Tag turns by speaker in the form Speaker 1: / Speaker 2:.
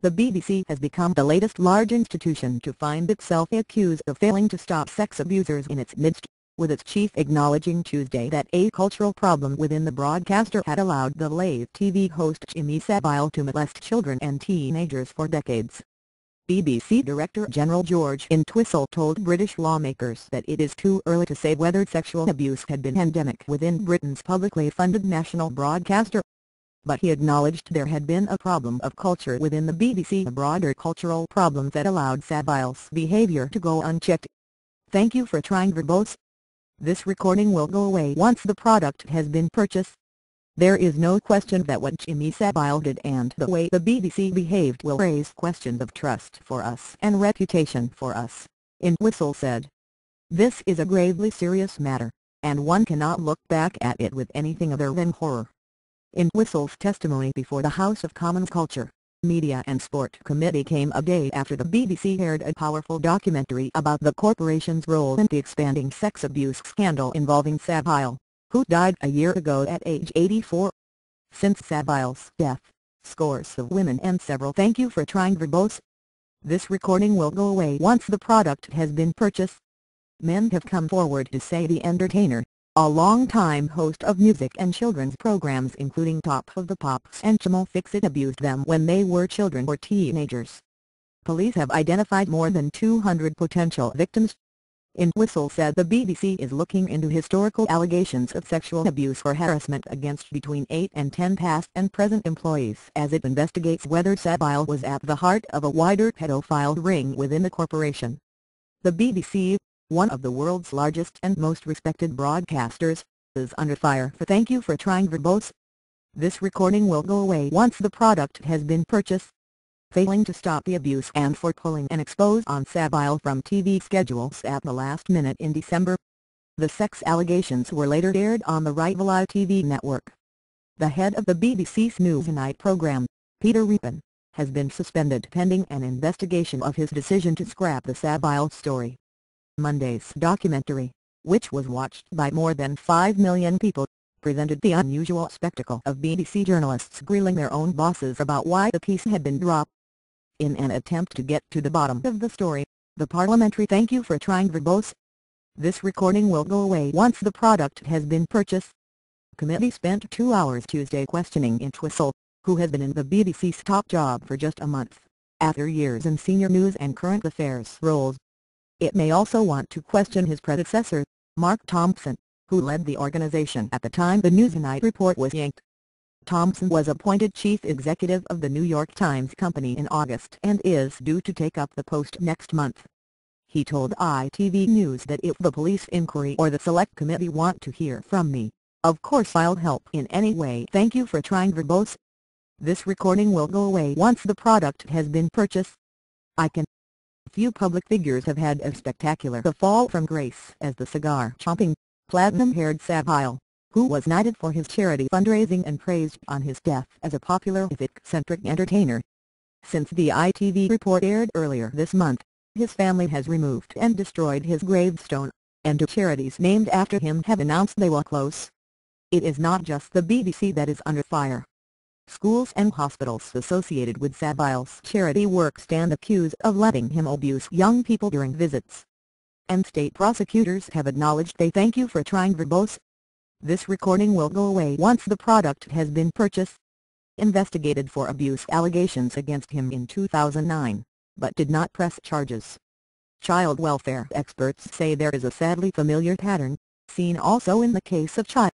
Speaker 1: The BBC has become the latest large institution to find itself accused of failing to stop sex abusers in its midst, with its chief acknowledging Tuesday that a cultural problem within the broadcaster had allowed the late TV host Jimmy Savile to molest children and teenagers for decades. BBC Director General George Entwistle told British lawmakers that it is too early to say whether sexual abuse had been endemic within Britain's publicly funded national broadcaster. But he acknowledged there had been a problem of culture within the BBC, a broader cultural problem that allowed Savile's behavior to go unchecked. "Thank you for trying verbose. This recording will go away once the product has been purchased. There is no question that what Jimmy Savile did and the way the BBC behaved will raise questions of trust for us and reputation for us," Entwistle said. "This is a gravely serious matter, and one cannot look back at it with anything other than horror." Entwistle's testimony before the House of Commons Culture, Media and Sport Committee came a day after the BBC aired a powerful documentary about the corporation's role in the expanding sex abuse scandal involving Savile, who died a year ago at age 84. Since Savile's death, scores of women and several "thank you for trying verbose. This recording will go away once the product has been purchased. Men have come forward to say the entertainer, a long-time host of music and children's programs including Top of the Pops and Chimo Fix-It, abused them when they were children or teenagers. Police have identified more than 200 potential victims. Entwistle said the BBC is looking into historical allegations of sexual abuse or harassment against between 8 and 10 past and present employees as it investigates whether Savile was at the heart of a wider pedophile ring within the corporation. The BBC, one of the world's largest and most respected broadcasters, is under fire for "thank you for trying verbose. This recording will go away once the product has been purchased." Failing to stop the abuse and for pulling an expose on Savile from TV schedules at the last minute in December. The sex allegations were later aired on the rival ITV network. The head of the BBC's Newsnight programme, Peter Ripon, has been suspended pending an investigation of his decision to scrap the Savile story. Monday's documentary, which was watched by more than 5 million people, presented the unusual spectacle of BBC journalists grilling their own bosses about why the piece had been dropped. In an attempt to get to the bottom of the story, the parliamentary "thank you for trying verbose. This recording will go away once the product has been purchased." Committee spent 2 hours Tuesday questioning Entwistle, who has been in the BBC's top job for just a month, after years in senior news and current affairs roles. It may also want to question his predecessor, Mark Thompson, who led the organisation at the time the Newsnight report was yanked. Thompson was appointed chief executive of the New York Times Company in August and is due to take up the post next month. He told ITV News that if the police inquiry or the select committee want to hear from me, of course I'll help in any way. "Thank you for trying verbose. This recording will go away once the product has been purchased. I can." Few public figures have had as spectacular a fall from grace as the cigar-chomping, platinum-haired Savile, who was knighted for his charity fundraising and praised on his death as a popular if eccentric entertainer. Since the ITV report aired earlier this month, his family has removed and destroyed his gravestone, and 2 charities named after him have announced they will close. It is not just the BBC that is under fire. Schools and hospitals associated with Savile's charity work stand accused of letting him abuse young people during visits. And state prosecutors have acknowledged they "thank you for trying verbose. This recording will go away once the product has been purchased." Investigated for abuse allegations against him in 2009, but did not press charges. Child welfare experts say there is a sadly familiar pattern, seen also in the case of child